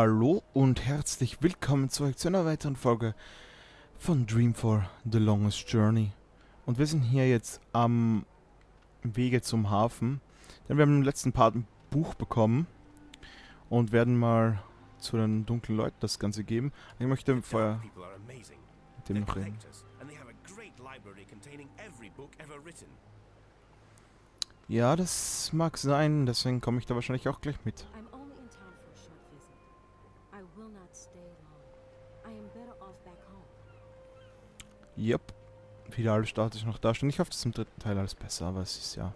Hallo und herzlich willkommen zurück zu einer weiteren Folge von Dreamfall The Longest Journey. Und wir sind hier jetzt am Wege zum Hafen, denn wir haben im letzten Part ein Buch bekommen und werden mal zu den dunklen Leuten das Ganze geben. Ich möchte vorher mit dem noch reden. Ja, das mag sein, deswegen komme ich da wahrscheinlich auch gleich mit. Yep, wieder alles statisch noch da stehen. Ich hoffe, dass im dritten Teil alles besser, aber es ist ja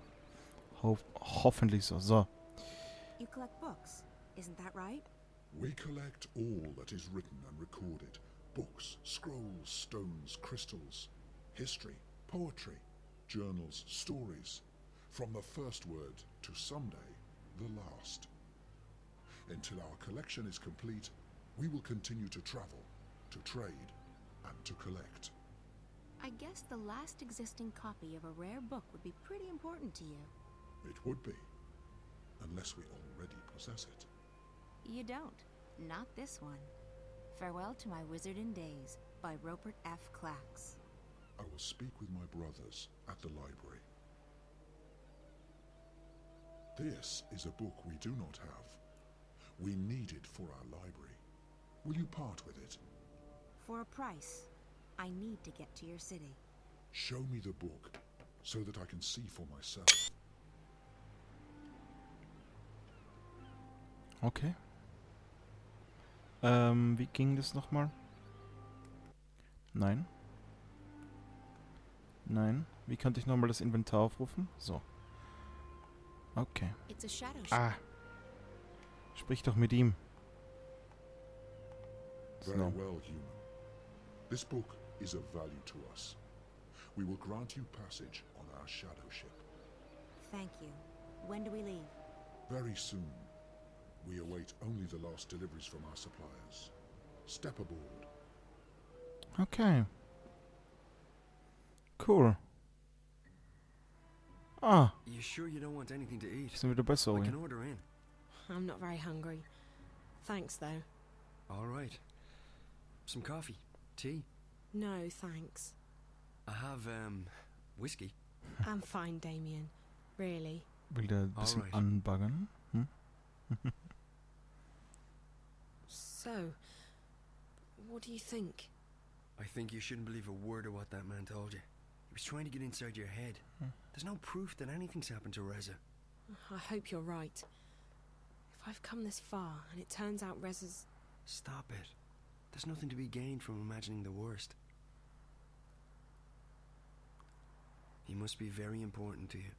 hoffentlich so. So. You collect books, isn't that right? We collect all that is written and recorded. Books, scrolls, stones, crystals, history, poetry, journals, stories. From the first word to someday, the last. Until our collection is complete, we will continue to travel, to trade, and to collect. I guess the last existing copy of a rare book would be pretty important to you. It would be, unless we already possess it. You don't. Not this one. Farewell to My Wizarding Days by Rupert F. Clacks. I will speak with my brothers at the library. This is a book we do not have. We need it for our library. Will you part with it? For a price. I need to get to your city. Show me the book, so that I can see for myself. Okay. Wie ging das nochmal? Nein. Nein. Wie könnte ich nochmal das Inventar aufrufen? So. Okay. It's a shadow ship. Ah. Sprich doch mit ihm. Very So. well, human. This book is of value to us. We will grant you passage on our shadow ship. Thank you. When do we leave? Very soon. We await only the last deliveries from our suppliers. Step aboard. Okay. Cool. Ah, You sure you don't want anything to eat? sind wieder bei I Zoe. can order in. I'm not very hungry. Thanks, though. All right. Some coffee, tea. No, thanks. I have whiskey. I'm fine, Damien. Really. Will der ein bisschen Alright. anbaggern? Hm? So, what do you think? I think you shouldn't believe a word of what that man told you. He was trying to get inside your head. There's no proof that anything's happened to Reza. I hope you're right. If I've come this far and it turns out Reza's... Stop it. There's nothing to be gained from imagining the worst. He must be very important to you.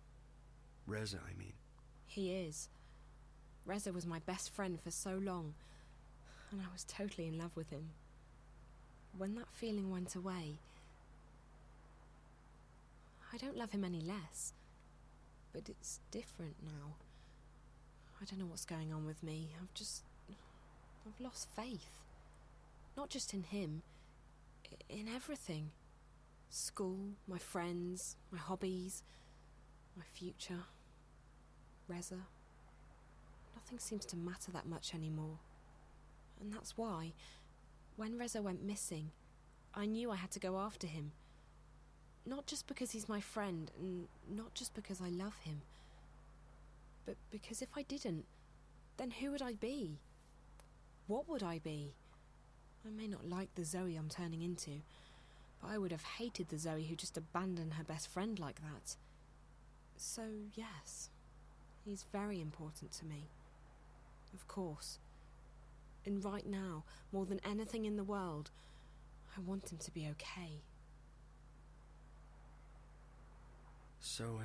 Reza, I mean. He is. Reza was my best friend for so long, and I was totally in love with him. When that feeling went away, I don't love him any less, but it's different now. I don't know what's going on with me. I've lost faith. Not just in him, in everything. School, my friends, my hobbies, my future, Reza. Nothing seems to matter that much anymore. And that's why, when Reza went missing, I knew I had to go after him. Not just because he's my friend, and not just because I love him, but because if I didn't, then who would I be? What would I be? I may not like the Zoe I'm turning into, but I would have hated the Zoe who just abandoned her best friend like that. So, yes, he's very important to me. Of course. And right now, more than anything in the world, I want him to be okay. So,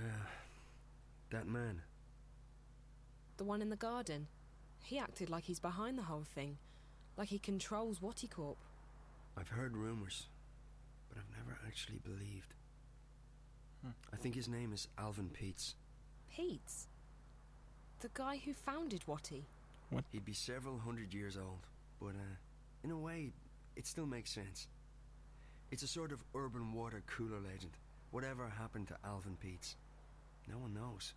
that man. The one in the garden. He acted like he's behind the whole thing. Like he controls Waticorp. I've heard rumors, but I've never actually believed. I think his name is Alvin Peets. Pete's? The guy who founded Wati? He'd be several hundred years old, but in a way, it still makes sense. It's a sort of urban water cooler legend. Whatever happened to Alvin Peets? No one knows.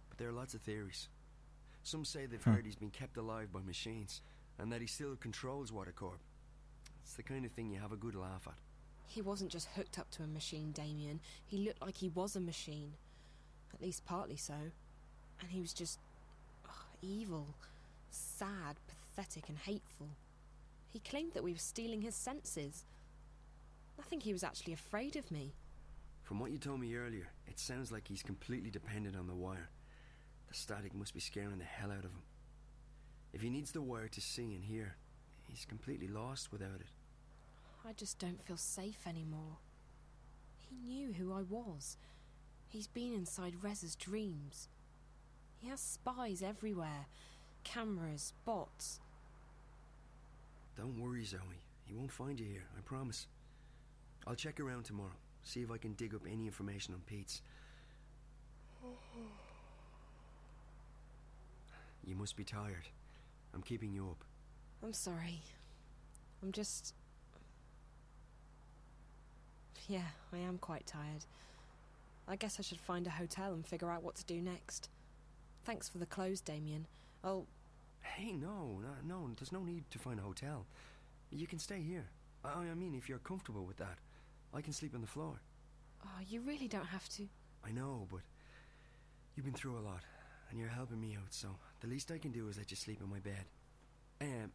But there are lots of theories. Some say they've heard he's been kept alive by machines. and that he still controls Watercorp. It's the kind of thing you have a good laugh at. He wasn't just hooked up to a machine, Damien. He looked like he was a machine. At least partly so. And he was just... evil. Sad, pathetic and hateful. He claimed that we were stealing his senses. I think he was actually afraid of me. From what you told me earlier, it sounds like he's completely dependent on the wire. The static must be scaring the hell out of him. If he needs the wire to see and hear, he's completely lost without it. I just don't feel safe anymore. He knew who I was. He's been inside Rez's dreams. He has spies everywhere. Cameras, bots. Don't worry, Zoe. He won't find you here, I promise. I'll check around tomorrow, see if I can dig up any information on Pete's. You must be tired. I'm keeping you up. I'm sorry. I'm just... Yeah, I am quite tired. I guess I should find a hotel and figure out what to do next. Thanks for the clothes, Damien. Hey, no, there's no need to find a hotel. You can stay here. I mean, if you're comfortable with that. I can sleep on the floor. Oh, you really don't have to. I know, but you've been through a lot, and you're helping me out, so the least I can do is let you sleep in my bed. That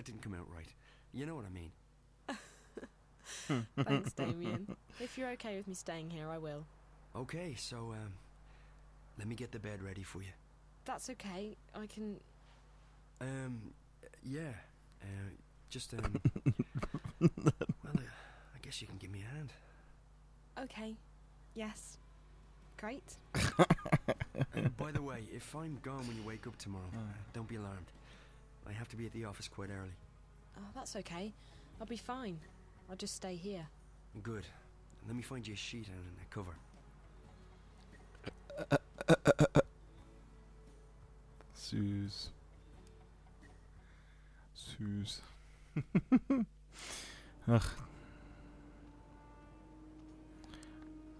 didn't come out right. You know what I mean. Thanks, Damien. If you're okay with me staying here, I will. Okay, so, let me get the bed ready for you. That's okay. I can... Yeah. Well, I guess you can give me a hand. Okay. Yes. Great. By the way, if I'm gone when you wake up tomorrow, don't be alarmed. I have to be at the office quite early. Oh, that's okay. I'll be fine. I'll just stay here. Good. Let me find you a sheet and a cover. Süß. Süß. Ach.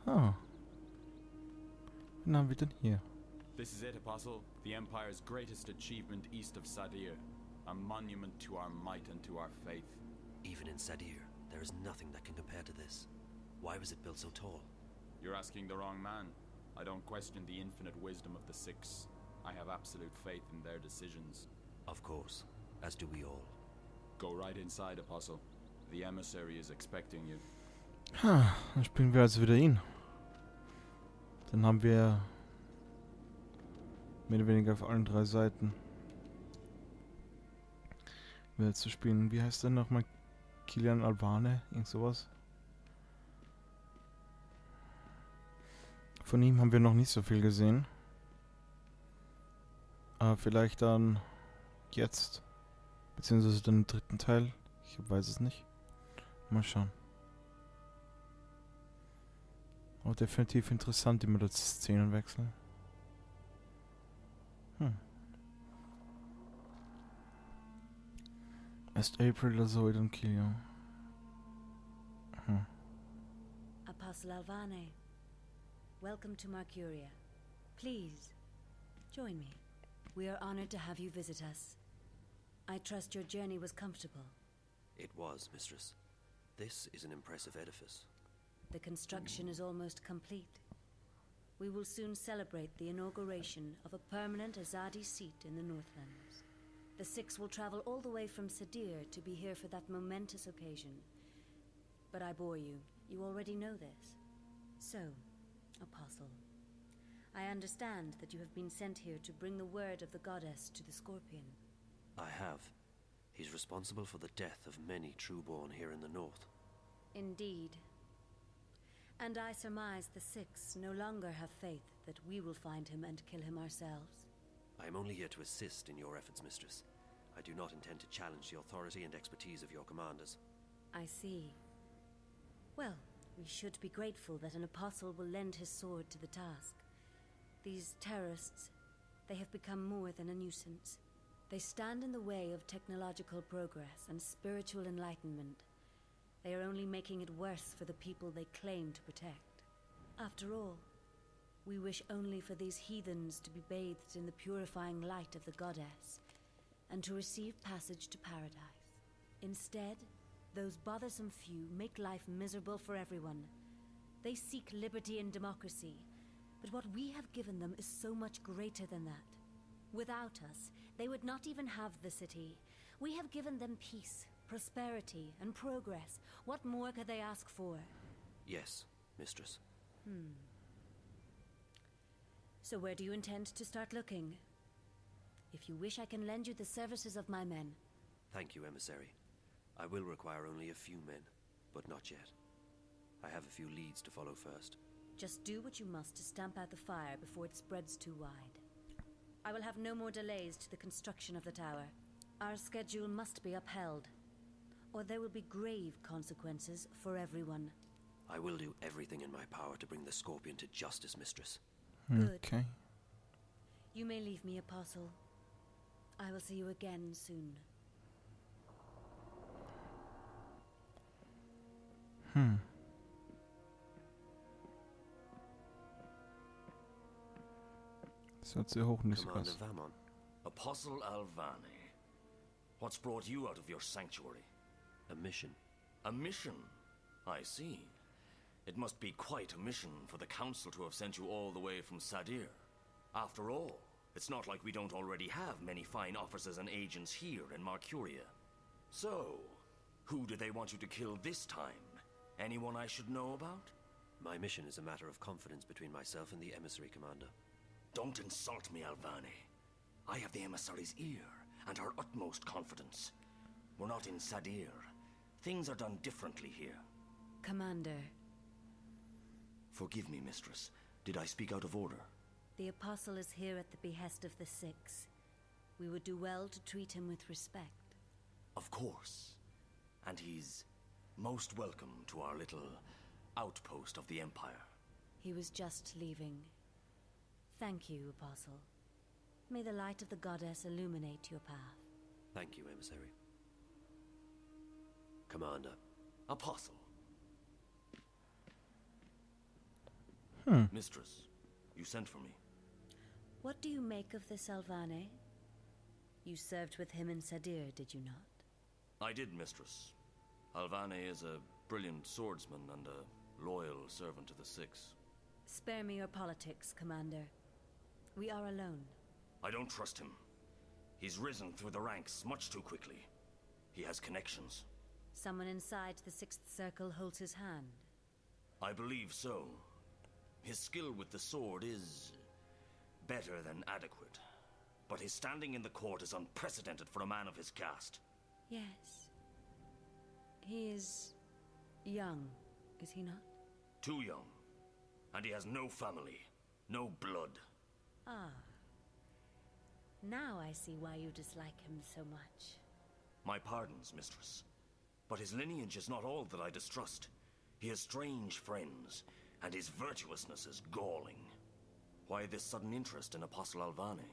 Ah. Wen haben wir denn hier? This is it, Apostle. The Empire's greatest achievement east of Sadir. A monument to our might and to our faith. Even in Sadir, there is nothing that can compare to this. Why was it built so tall? You're asking the wrong man. I don't question the infinite wisdom of the Six. I have absolute faith in their decisions. Of course, as do we all. Go right inside, Apostle. The emissary is expecting you. Dann spielen wir also wieder ihn. Dann haben wir mehr oder weniger auf allen 3 Seiten wieder zu spielen. Wie heißt der nochmal? Kilian Albane? Irgend sowas. Von ihm haben wir noch nicht so viel gesehen. Aber vielleicht dann jetzt. Beziehungsweise dann im 3. Teil. Ich weiß es nicht. Mal schauen. Aber definitiv interessant, immer das Szenenwechsel. Erst April oder so, dann Kilian. Apostle Alvane, welcome to Mercuria. Please, join me. We are honored to have you visit us. I trust your journey was comfortable. It was, Mistress. This is an impressive edifice. The construction is almost complete. We will soon celebrate the inauguration of a permanent Azadi seat in the Northlands. The Six will travel all the way from Sadir to be here for that momentous occasion. But I bore you. You already know this. So, Apostle, I understand that you have been sent here to bring the word of the goddess to the Scorpion. I have. He's responsible for the death of many trueborn here in the north. Indeed. And I surmise the Six no longer have faith that we will find him and kill him ourselves. I am only here to assist in your efforts, Mistress. I do not intend to challenge the authority and expertise of your commanders. I see. Well, we should be grateful that an apostle will lend his sword to the task. These terrorists, they have become more than a nuisance. They stand in the way of technological progress and spiritual enlightenment. They are only making it worse for the people they claim to protect. After all, we wish only for these heathens to be bathed in the purifying light of the goddess. and to receive passage to paradise. Instead, those bothersome few make life miserable for everyone. They seek liberty and democracy, but what we have given them is so much greater than that. Without us, they would not even have the city. We have given them peace, prosperity, and progress. What more could they ask for? Yes, mistress. So where do you intend to start looking? If you wish, I can lend you the services of my men. Thank you, emissary. I will require only a few men, but not yet. I have a few leads to follow first. Just do what you must to stamp out the fire before it spreads too wide. I will have no more delays to the construction of the tower. Our schedule must be upheld, or there will be grave consequences for everyone. I will do everything in my power to bring the Scorpion to justice, mistress. Good. Okay. You may leave me, Apostle. I will see you again soon. Das hört sehr hochnäsig Commander aus. Vamon, Apostle Alvani, what's brought you out of your sanctuary? a mission. A mission? I see. It must be quite a mission for the Council to have sent you all the way from Sadir. After all, it's not like we don't already have many fine officers and agents here in Marcuria. So, who do they want you to kill this time? Anyone I should know about? My mission is a matter of confidence between myself and the emissary, Commander. Don't insult me, Alvani. I have the emissary's ear and her utmost confidence. We're not in Sadir. Things are done differently here. Commander, Forgive me, mistress. Did I speak out of order? the Apostle is here at the behest of the Six. We would do well to treat him with respect. Of course. And he's most welcome to our little outpost of the Empire. He was just leaving. Thank you, Apostle. May the light of the goddess illuminate your path. Thank you, emissary. Commander, Apostle. Mistress, you sent for me. What do you make of this Alvane? You served with him in Sadir, did you not? I did, mistress. Alvane is a brilliant swordsman and a loyal servant to the Six. Spare me your politics, Commander. We are alone. I don't trust him. He's risen through the ranks much too quickly. He has connections. Someone inside the Sixth Circle holds his hand. I believe so. His skill with the sword is better than adequate. But his standing in the court is unprecedented for a man of his caste. Yes. He is young, is he not? Too young. And he has no family, no blood. Ah. Now I see why you dislike him so much. My pardons, mistress. But his lineage is not all that I distrust. He has strange friends, and his virtuousness is galling. Why this sudden interest in Apostle Alvani?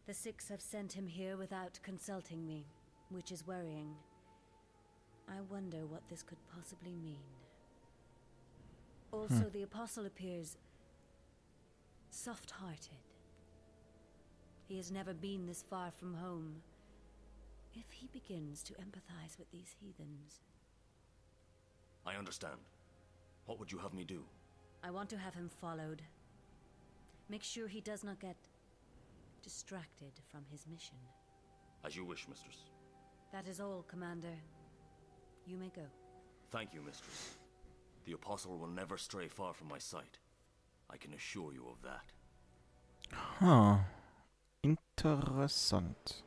The Six have sent him here without consulting me, which is worrying. I wonder what this could possibly mean. Also, the Apostle appears soft-hearted. He has never been this far from home. If he begins to empathize with these heathens... I understand. What would you have me do? I want to have him followed. Make sure he does not get distracted from his mission. As you wish, mistress. That is all, Commander. You may go. Thank you, mistress. The Apostle will never stray far from my sight. I can assure you of that. Interessant.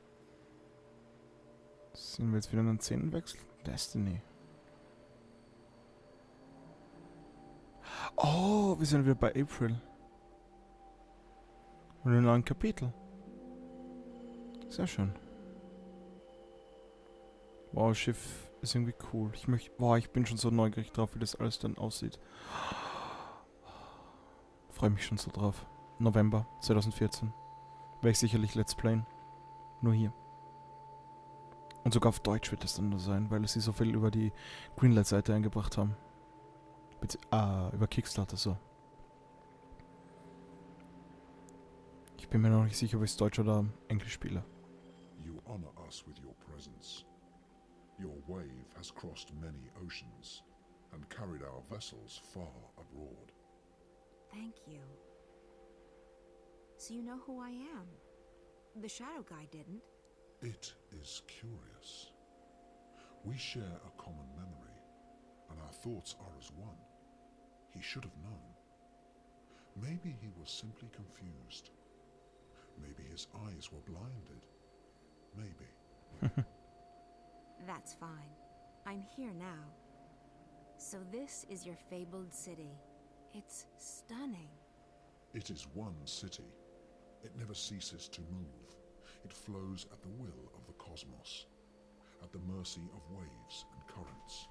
Sind wir jetzt wieder in einen Szenenwechsel? Destiny. Oh, wir sind wieder bei April. Und in einem neuen Kapitel. Sehr schön. Wow, Schiff ist irgendwie cool. Ich bin schon so neugierig drauf, wie das alles dann aussieht. Freue mich schon so drauf. November 2014. Werde ich sicherlich Let's Playen. Nur hier. Und sogar auf Deutsch wird es dann nur sein, weil sie so viel über die Greenlight-Seite eingebracht haben. Über Kickstarter so. Ich bin mir noch nicht sicher, ob ich es Deutsch oder Englisch spiele. You honor us with your presence. Your wave has crossed many oceans and carried our vessels far abroad. Thank you. So you know who I am? The Shadow Guy didn't. It is curious. We share a common memory, and our thoughts are as one. He should have known. Maybe he was simply confused. Maybe his eyes were blinded. Maybe. That's fine. I'm here now. So this is your fabled city. It's stunning. It is one city. It never ceases to move. It flows at the will of the cosmos, at the mercy of waves and currents.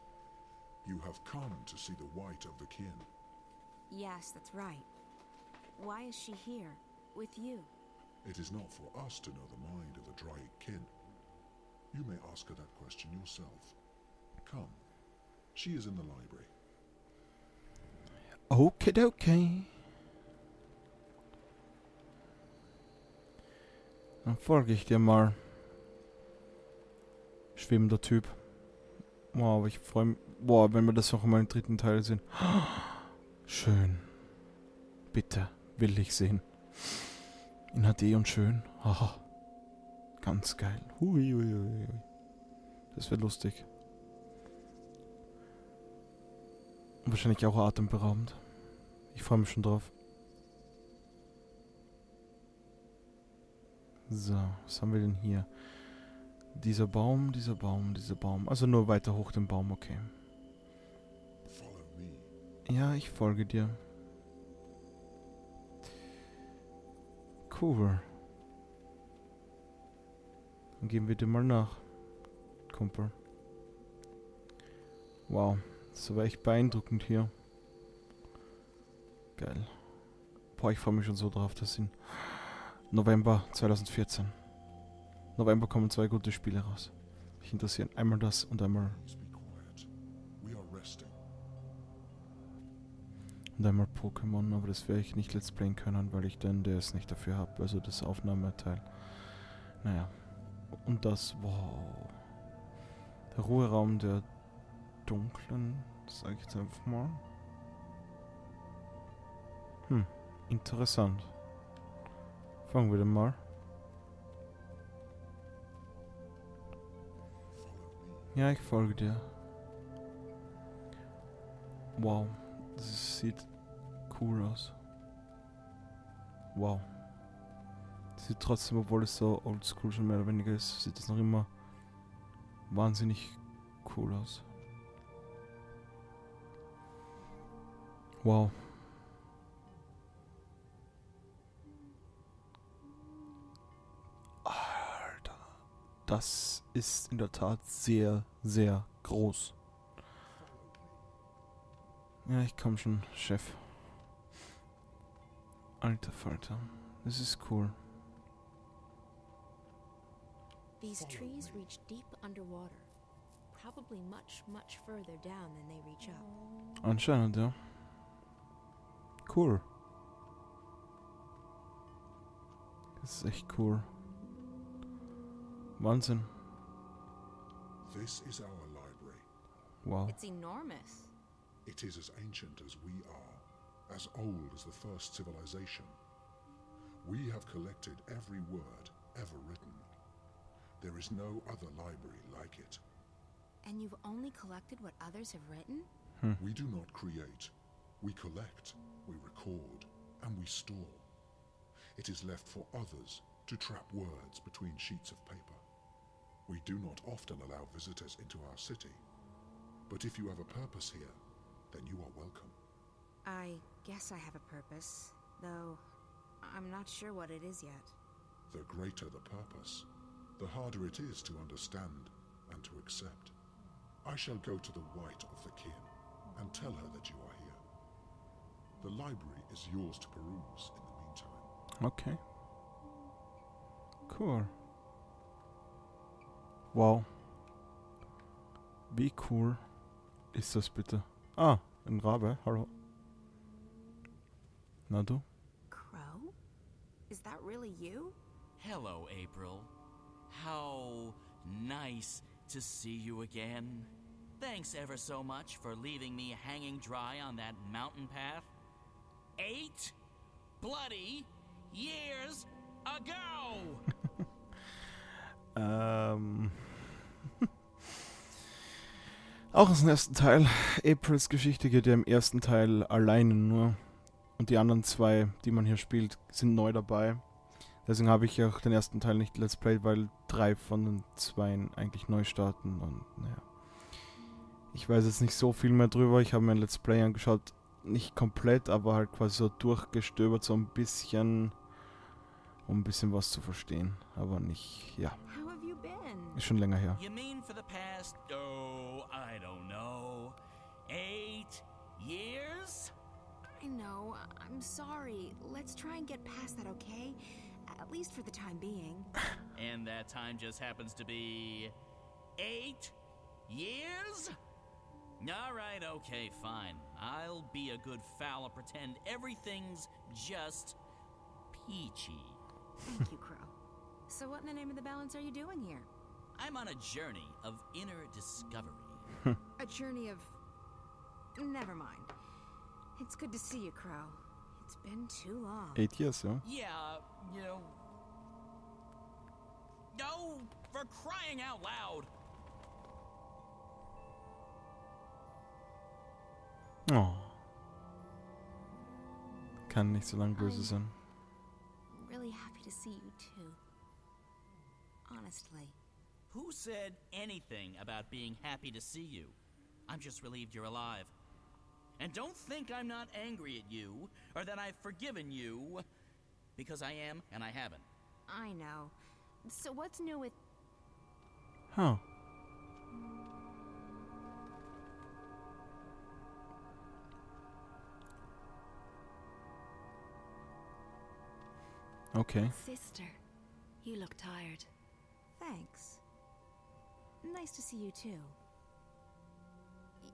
You have come to see the white of the kin. Yes, that's right. Why is she here, with you? It is not for us to know the mind of the dry kin. You may ask her that question yourself. Come. She is in the library. Okay. Dann folge ich dir mal. Schwebender Typ. Wow, aber ich freue mich. Boah, wenn wir das noch mal im dritten Teil sehen. Schön. Bitte, will ich sehen. In HD und schön. Haha. Ganz geil. Hui. Das wird lustig. Und wahrscheinlich auch atemberaubend. Ich freue mich schon drauf. So, was haben wir denn hier? Dieser Baum. Also nur weiter hoch den Baum, okay. Follow me. Ja, ich folge dir. Cool. Dann geben wir dir mal nach, Kumpel. Wow, das war echt beeindruckend hier. Geil. Boah, ich freue mich schon so drauf, dass in November 2014. November kommen 2 gute Spiele raus. Mich interessieren einmal das und einmal Please be quiet. We are resting. Pokémon, aber das werde ich nicht let's playen können, weil ich den DS nicht dafür habe, also das Aufnahmeteil. Naja. Und das, wow. Der Ruheraum der Dunklen, sage ich jetzt einfach mal. Interessant. Fangen wir denn mal. Ja, ich folge dir. Wow, das sieht cool aus. Wow. Sieht trotzdem, obwohl es so oldschool schon mehr oder weniger ist, sieht es noch immer wahnsinnig cool aus. Wow. Alter. Das ist in der Tat sehr, sehr groß. Ja, ich komm schon, Chef. Alter Falter. Das ist cool. These trees reach deep underwater. Probably much, much further down than they reach up. Anscheinend, ja. Cool. Das ist echt cool. Wahnsinn. This is our library. Wow. It's enormous. It is as ancient as we are, as old as the first civilization. We have collected every word ever written. There is no other library like it. And you've only collected what others have written? We do not create. We collect, we record, and we store. It is left for others to trap words between sheets of paper. We do not often allow visitors into our city, but if you have a purpose here, then you are welcome. I guess I have a purpose, though I'm not sure what it is yet. The greater the purpose, the harder it is to understand and to accept. I shall go to the white of the kin and tell her that you are here. The library is yours to peruse in the meantime. Okay. Cool. Wow. Wie cool ist das bitte? Ah, ein Rabe, hallo. Na du? Crow? Is that really you? Hello, April. How nice to see you again. Thanks ever so much for leaving me hanging dry on that mountain path. 8 bloody years ago! Auch aus dem ersten Teil. Aprils Geschichte geht ja im ersten Teil alleine nur. Und die anderen 2, die man hier spielt, sind neu dabei. Deswegen habe ich auch den ersten Teil nicht Let's Play, weil 3 von den 2 eigentlich neu starten. Und naja. Ich weiß jetzt nicht so viel mehr drüber. Ich habe mir ein Let's Play angeschaut. Nicht komplett, aber halt quasi so durchgestöbert, so ein bisschen, um ein bisschen was zu verstehen. Aber nicht, ja. How have you been? Ist schon länger her. You mean for the past, I don't know, 8 years? I know. I'm sorry. Let's try and get past that, okay? At least for the time being. And that time just happens to be 8 years? Alright, okay, fine. I'll be a good foul and pretend everything's just peachy. Thank you, Crow. So what in the name of the balance are you doing here? I'm on a journey of inner discovery. A journey of... Never mind. It's good to see you, Crow. It's been too long. 8 years, ja? Yeah, you know... No, for crying out loud! Oh. Kann nicht so lange böse sein. Really happy to see you too. Honestly. Who said anything about being happy to see you? I'm just relieved you're alive. And don't think I'm not angry at you, or that I've forgiven you, because I am and I haven't. I know. So what's new with... Huh. Okay. Sister, you look tired. Thanks. Nice to see you too.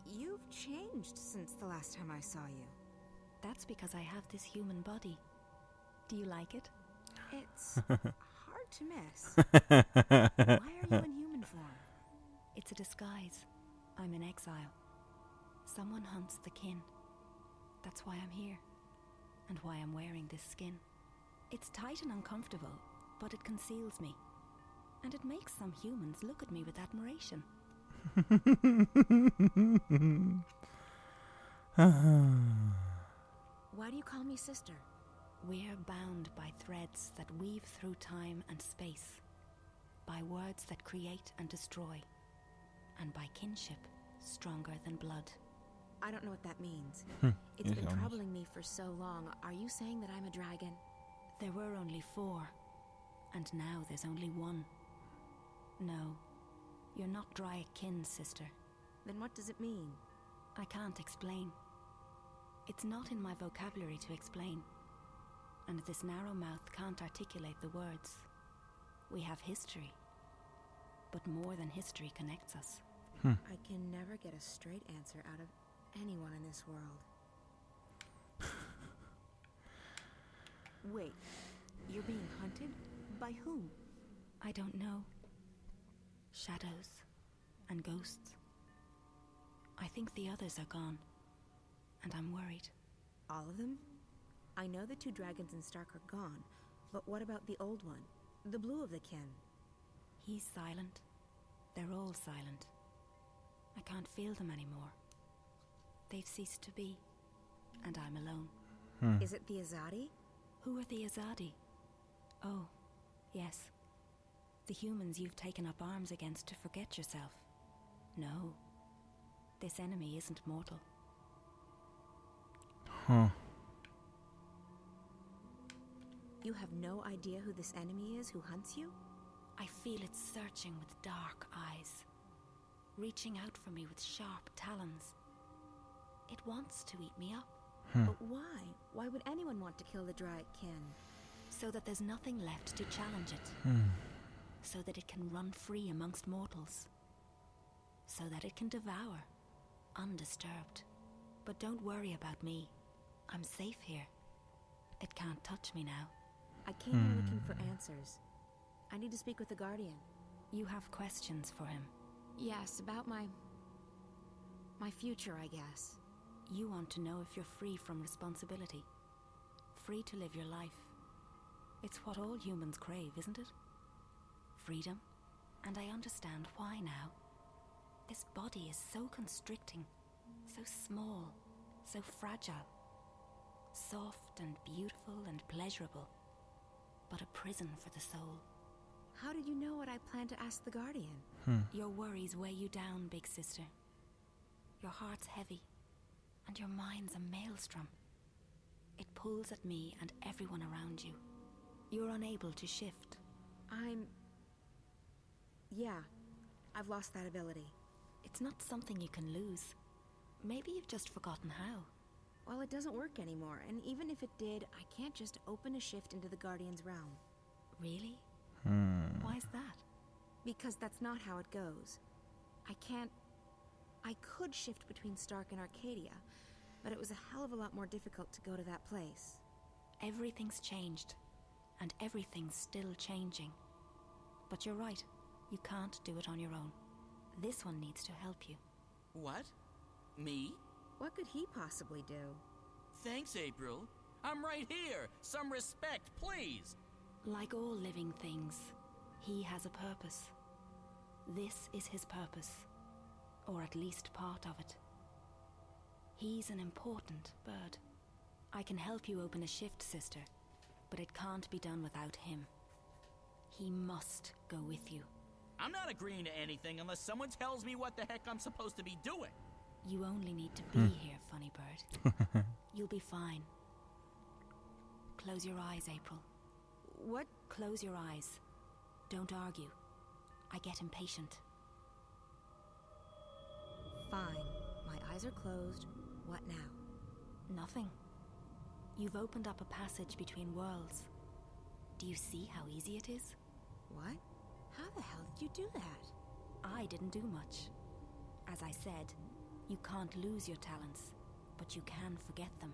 You've changed since the last time I saw you. That's because I have this human body. Do you like it? It's hard to miss. Why are you in human form? It's a disguise. I'm in exile. Someone hunts the kin. That's why I'm here. And why I'm wearing this skin. It's tight and uncomfortable, but it conceals me. And it makes some humans look at me with admiration. Why do you call me sister? We're bound by threads that weave through time and space, by words that create and destroy, and by kinship stronger than blood. I don't know what that means. It's Yes, been honest. troubling me for so long. Are you saying that I'm a dragon? There were only 4, and now there's only 1. No, you're not dry kin, sister. Then what does it mean? I can't explain. It's not in my vocabulary to explain. And this narrow mouth can't articulate the words. We have history. But more than history connects us. I can never get a straight answer out of anyone in this world. Wait, you're being hunted? By whom? I don't know. Shadows and ghosts. I think the others are gone. And I'm worried. All of them? I know the 2 dragons in Stark are gone, but what about the old one? The blue of the kin? He's silent. They're all silent. I can't feel them anymore. They've ceased to be. And I'm alone. Is it the Azadi? Who are the Azadi? Oh, yes. The humans you've taken up arms against to forget yourself. No. This enemy isn't mortal. Huh. You have no idea who this enemy is who hunts you? I feel it searching with dark eyes, reaching out for me with sharp talons. It wants to eat me up. But why? Why would anyone want to kill the dry kin? So that there's nothing left to challenge it. So that it can run free amongst mortals. So that it can devour, undisturbed. But don't worry about me. I'm safe here. It can't touch me now. I came here looking for answers. I need to speak with the Guardian. You have questions for him. Yes, about my future, I guess. You want to know if you're free from responsibility. Free to live your life. It's what all humans crave, isn't it? Freedom. And I understand why now. This body is so constricting, so small, so fragile. Soft and beautiful and pleasurable, but a prison for the soul. How did you know what I planned to ask the Guardian? Your worries weigh you down, big sister. Your heart's heavy, and your mind's a maelstrom. It pulls at me and everyone around you. You're unable to shift. Yeah, I've lost that ability. It's not something you can lose. Maybe you've just forgotten how. Well, it doesn't work anymore, and even if it did, I can't just open a shift into the Guardian's realm. Really? Why's that? Because that's not how it goes. I could shift between Stark and Arcadia, but it was a hell of a lot more difficult to go to that place. Everything's changed, and everything's still changing. But you're right, you can't do it on your own. This one needs to help you. What? Me? What could he possibly do? Thanks, April. I'm right here. Some respect, please. Like all living things, he has a purpose. This is his purpose, or at least part of it. He's an important bird. I can help you open a shift, sister, but it can't be done without him. He must go with you. I'm not agreeing to anything unless someone tells me what the heck I'm supposed to be doing. You only need to be here, funny bird. You'll be fine. Close your eyes, April. What? Close your eyes. Don't argue. I get impatient. Fine. My eyes are closed. What now? Nothing. You've opened up a passage between worlds. Do you see how easy it is? What? How the hell did you do that? I didn't do much. As I said, you can't lose your talents, but you can forget them.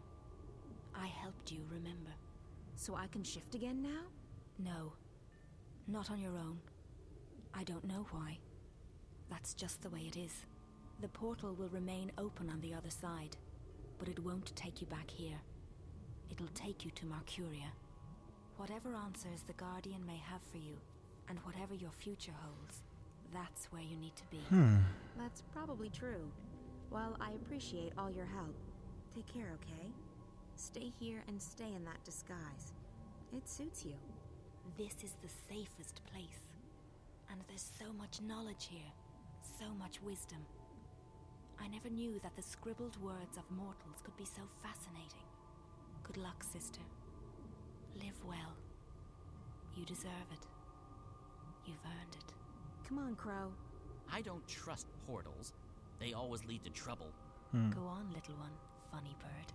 I helped you remember. So I can shift again now? No. Not on your own. I don't know why. That's just the way it is. The portal will remain open on the other side, but it won't take you back here. It'll take you to Mercuria. Whatever answers the Guardian may have for you, and whatever your future holds, that's where you need to be. That's probably true. Well, I appreciate all your help. Take care, okay? Stay here and stay in that disguise. It suits you. This is the safest place. And there's so much knowledge here, so much wisdom. I never knew that the scribbled words of mortals could be so fascinating. Good luck, sister. Live well. You deserve it. You've earned it. Come on, Crow. I don't trust portals. They always lead to trouble. Go on, little one, funny bird.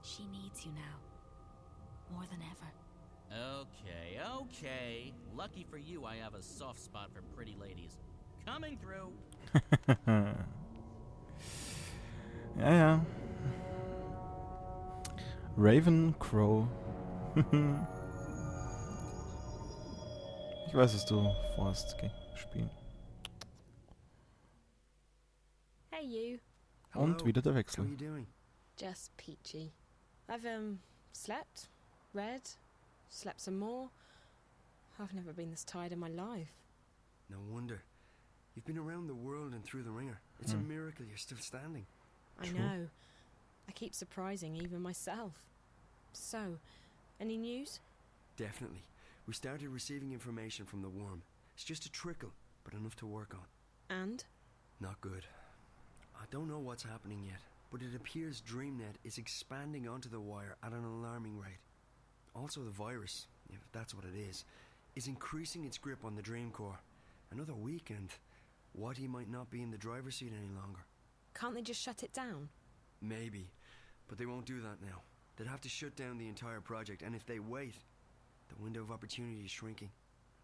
She needs you now. More than ever. Okay. Lucky for you, I have a soft spot for pretty ladies. Coming through. Ja. Raven Crow. Ich weiß, was du vorhast, spielen. Hey, you. Und wieder der How are Wechsel. you doing? Just peachy. I've, slept, read, slept some more. I've never been this tired in my life. No wonder. You've been around the world and through the ringer. It's a miracle you're still standing. I know. I keep surprising even myself. So, any news? Definitely. We started receiving information from the worm. It's just a trickle, but enough to work on. And? Not good. I don't know what's happening yet, but it appears DreamNet is expanding onto the wire at an alarming rate. Also the virus, if that's what it is increasing its grip on the Dream Core. Another week and Whitey might not be in the driver's seat any longer. Can't they just shut it down? Maybe, but they won't do that now. They'd have to shut down the entire project, and if they wait, the window of opportunity is shrinking.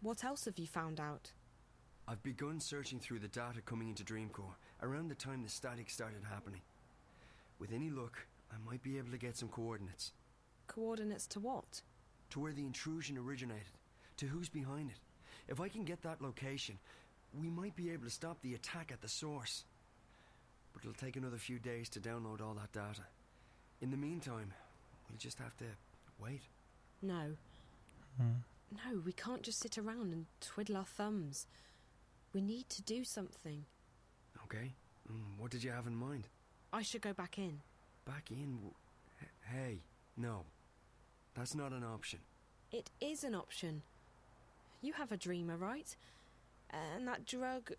What else have you found out? I've begun searching through the data coming into Dreamcore around the time the static started happening. With any luck, I might be able to get some coordinates. Coordinates to what? To where the intrusion originated, to who's behind it. If I can get that location, we might be able to stop the attack at the source. But it'll take another few days to download all that data. In the meantime, we'll just have to wait. No. No, we can't just sit around and twiddle our thumbs. We need to do something. Okay. What did you have in mind? I should go back in. Back in? Hey, no. That's not an option. It is an option. You have a dreamer, right? And that drug...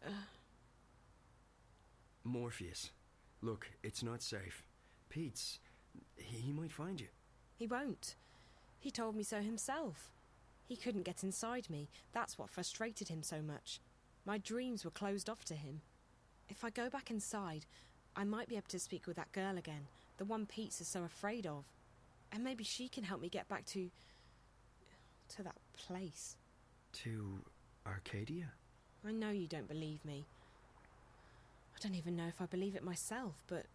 Morpheus. Look, it's not safe. Pete's... He might find you. He won't. He told me so himself. He couldn't get inside me. That's what frustrated him so much. My dreams were closed off to him. If I go back inside, I might be able to speak with that girl again, the one Pete is so afraid of. And maybe she can help me get back to that place. To Arcadia? I know you don't believe me. I don't even know if I believe it myself, but...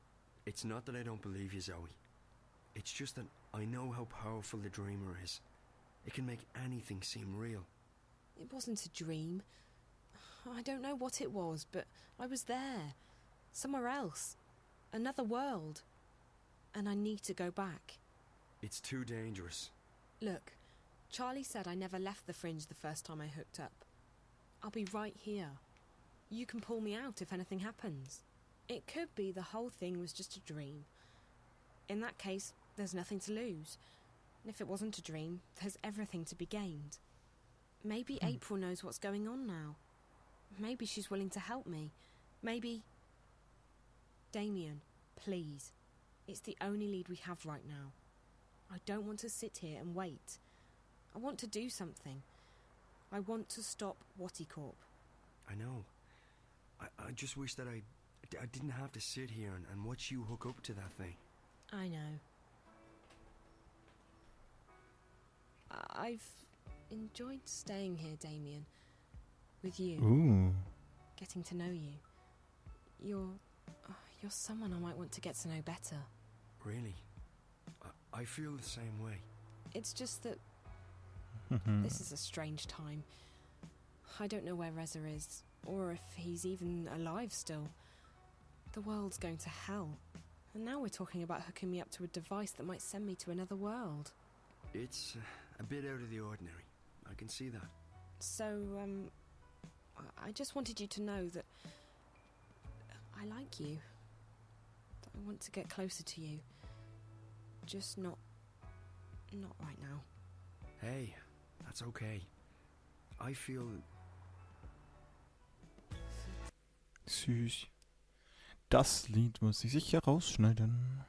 It's not that I don't believe you, Zoe. It's just that I know how powerful the dreamer is. It can make anything seem real. It wasn't a dream. I don't know what it was, but I was there. Somewhere else. Another world. And I need to go back. It's too dangerous. Look, Charlie said I never left the Fringe the first time I hooked up. I'll be right here. You can pull me out if anything happens. It could be the whole thing was just a dream. In that case, there's nothing to lose. And if it wasn't a dream, there's everything to be gained. Maybe April knows what's going on now. Maybe she's willing to help me. Maybe... Damien, please. It's the only lead we have right now. I don't want to sit here and wait. I want to do something. I want to stop Wattycorp. I know. I just wish that I didn't have to sit here and watch you hook up to that thing. I know. I've enjoyed staying here, Damien. With you. Ooh. Getting to know you. You're someone I might want to get to know better. Really? I feel the same way. It's just that this is a strange time. I don't know where Reza is, or if he's even alive still. The world's going to hell. And now we're talking about hooking me up to a device that might send me to another world. It's a bit out of the ordinary. I can see that. So, I just wanted you to know that I like you. That I want to get closer to you. Just not right now. Hey, that's okay. I feel... Süß. Das Lied muss ich sicher rausschneiden.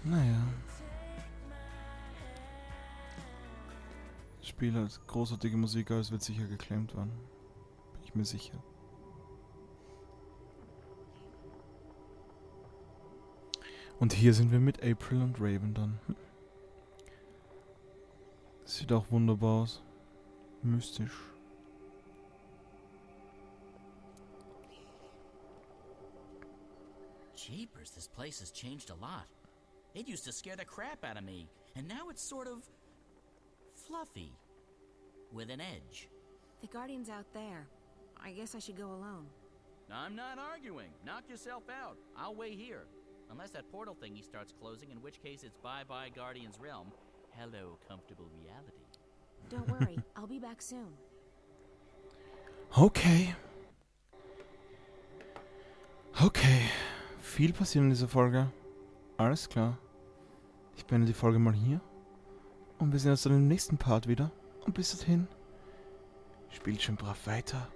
Naja. Das Spiel hat großartige Musik, aber es wird sicher geclaimt werden. Bin ich mir sicher. Und hier sind wir mit April und Raven dann. Sieht auch wunderbar aus. Mystisch. Jeepers, this place has changed a lot. It used to scare the crap out of me, and now it's sort of fluffy, with an edge. The Guardian's out there. I guess I should go alone. I'm not arguing. Knock yourself out. I'll wait here. Unless that portal thingy starts closing, in which case it's bye-bye Guardian's realm. Hello, comfortable reality. Don't worry, I'll be back soon. Okay. Okay. Viel passiert in dieser Folge. Alles klar. Ich beende die Folge mal hier. Und wir sehen uns dann im nächsten Part wieder. Und bis dahin, spielt schön brav weiter.